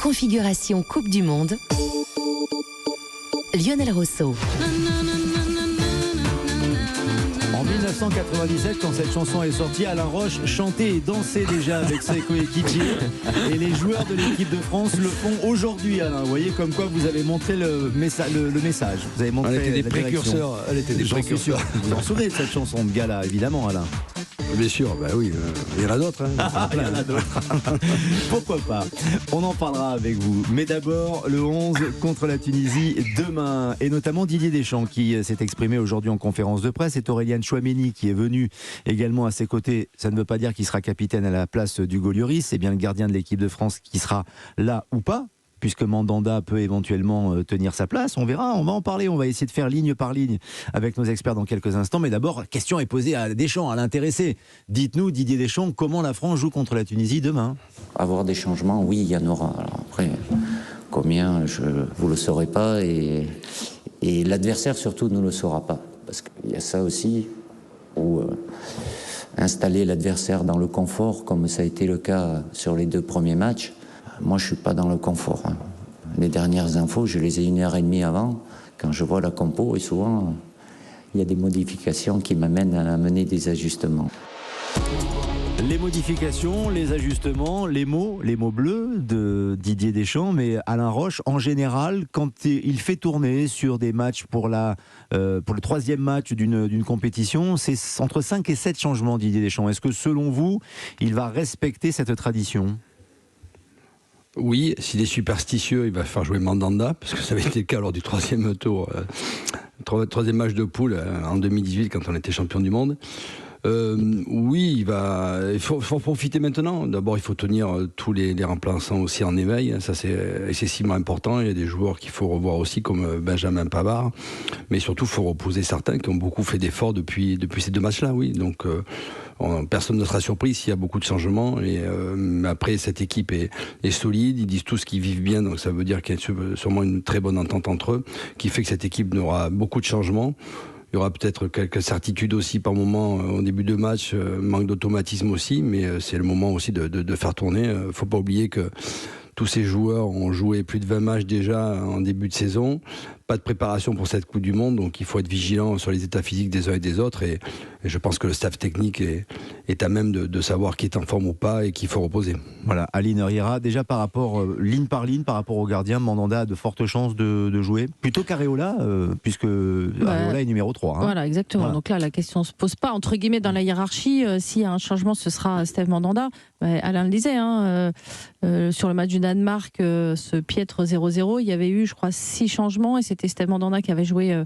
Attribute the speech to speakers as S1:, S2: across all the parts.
S1: Configuration Coupe du Monde. Lionel Rousseau.
S2: En 1997, quand cette chanson est sortie, Alain Roche chantait et dansait déjà avec ses coéquipiers. Et les joueurs de l'équipe de France le font aujourd'hui, Alain. Vous voyez comme quoi vous avez montré le message. Vous avez montré
S3: Elle était des
S2: la direction.
S3: précurseurs. Elle était des
S2: J'en suis sûr.
S3: précurseurs.
S2: Vous en souvenez de cette chanson de gala, évidemment, Alain.
S3: Bien sûr, bah oui, il y en a d'autres.
S2: Il y en a d'autres. Pourquoi pas? On en parlera avec vous. Mais d'abord, le 11 contre la Tunisie demain. Et notamment Didier Deschamps qui s'est exprimé aujourd'hui en conférence de presse. C'est Aurélien Tchouaméni qui est venu également à ses côtés. Ça ne veut pas dire qu'il sera capitaine à la place d'Hugo Lloris. C'est bien le gardien de l'équipe de France qui sera là ou pas, puisque Mandanda peut éventuellement tenir sa place. On verra, on va en parler, on va essayer de faire ligne par ligne avec nos experts dans quelques instants. Mais d'abord, question est posée à Deschamps, à l'intéressé. Dites-nous, Didier Deschamps, comment la France joue contre la Tunisie demain?
S4: Avoir des changements, oui, il y en aura. Alors après, combien, vous ne le saurez pas, et l'adversaire surtout ne le saura pas. Parce qu'il y a ça aussi, où installer l'adversaire dans le confort, comme ça a été le cas sur les 2 premiers matchs, moi, je ne suis pas dans le confort. Les dernières infos, je les ai 1h30 avant, quand je vois la compo, et souvent, il y a des modifications qui m'amènent à amener des ajustements.
S2: Les modifications, les ajustements, les mots bleus de Didier Deschamps, mais Alain Roche, en général, quand il fait tourner sur des matchs pour le 3e match d'une compétition, c'est entre 5 et 7 changements, Didier Deschamps. Est-ce que, selon vous, il va respecter cette tradition ?
S3: Oui, s'il est superstitieux, il va faire jouer Mandanda, parce que ça avait été le cas lors du 3e tour, 3e match de poule en 2018, quand on était champion du monde. Oui, il faut profiter maintenant. D'abord, il faut tenir tous les remplaçants aussi en éveil. Ça, c'est excessivement important. Il y a des joueurs qu'il faut revoir aussi, comme Benjamin Pavard. Mais surtout, il faut reposer certains qui ont beaucoup fait d'efforts depuis ces 2 matchs-là. Oui, donc personne ne sera surpris s'il y a beaucoup de changements. Mais après, cette équipe est solide. Ils disent tous qu'ils vivent bien, donc ça veut dire qu'il y a sûrement une très bonne entente entre eux, qui fait que cette équipe n'aura beaucoup de changements. Il y aura peut-être quelques certitudes aussi par moment au début de match, manque d'automatisme aussi, mais c'est le moment aussi de faire tourner. Il ne faut pas oublier que tous ces joueurs ont joué plus de 20 matchs déjà en début de saison. Pas de préparation pour cette Coupe du Monde, donc il faut être vigilant sur les états physiques des uns et des autres. Et je pense que le staff technique est à même de savoir qui est en forme ou pas et qu'il faut reposer.
S2: Voilà, Aline Riera, déjà par rapport, ligne par ligne, par rapport au gardien, Mandanda a de fortes chances de jouer. Plutôt qu'Areola, puisque Areola est numéro 3. Hein.
S5: Voilà, exactement.
S2: Voilà.
S5: Donc là, la question ne se pose pas. Entre guillemets, dans la hiérarchie, s'il y a un changement, ce sera Steve Mandanda. Alain le disait, sur le match du Danemark, ce piètre 0-0, il y avait eu, je crois, 6 changements et c'était Steve Mandanda qui avait joué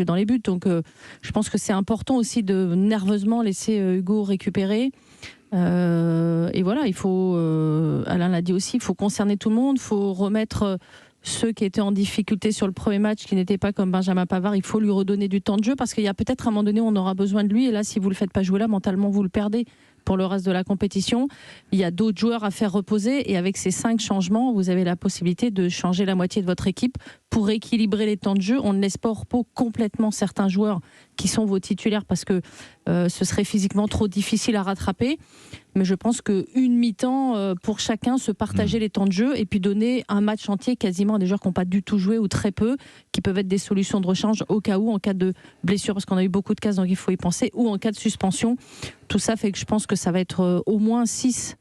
S5: dans les buts. Donc je pense que c'est important aussi de nerveusement laisser Hugo récupérer. Et voilà, il faut, Alain l'a dit aussi, il faut concerner tout le monde, il faut remettre ceux qui étaient en difficulté sur le premier match, qui n'étaient pas comme Benjamin Pavard, il faut lui redonner du temps de jeu parce qu'il y a peut-être un moment donné où on aura besoin de lui et là, si vous ne le faites pas jouer là, mentalement, vous le perdez pour le reste de la compétition. Il y a d'autres joueurs à faire reposer et avec ces 5 changements, vous avez la possibilité de changer la moitié de votre équipe pour équilibrer les temps de jeu. On ne laisse pas au repos complètement certains joueurs qui sont vos titulaires parce que ce serait physiquement trop difficile à rattraper. Mais je pense qu'une mi-temps pour chacun, se partager les temps de jeu et puis donner un match entier quasiment à des joueurs qui n'ont pas du tout joué ou très peu, qui peuvent être des solutions de rechange au cas où, en cas de blessure, parce qu'on a eu beaucoup de cas, donc il faut y penser, ou en cas de suspension. Tout ça fait que je pense que ça va être au moins 6.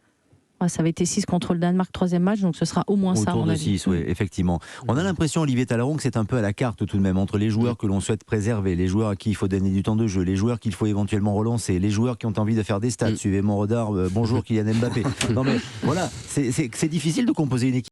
S5: Ça avait été 6 contre le Danemark, 3e match, donc ce sera au moins ça.
S2: Autour de 6, oui, effectivement. On a l'impression, Olivier Talaron, que c'est un peu à la carte tout de même, entre les joueurs que l'on souhaite préserver, les joueurs à qui il faut donner du temps de jeu, les joueurs qu'il faut éventuellement relancer, les joueurs qui ont envie de faire des stats. Suivez mon radar, bonjour Kylian Mbappé. Non mais voilà, c'est difficile de composer une équipe.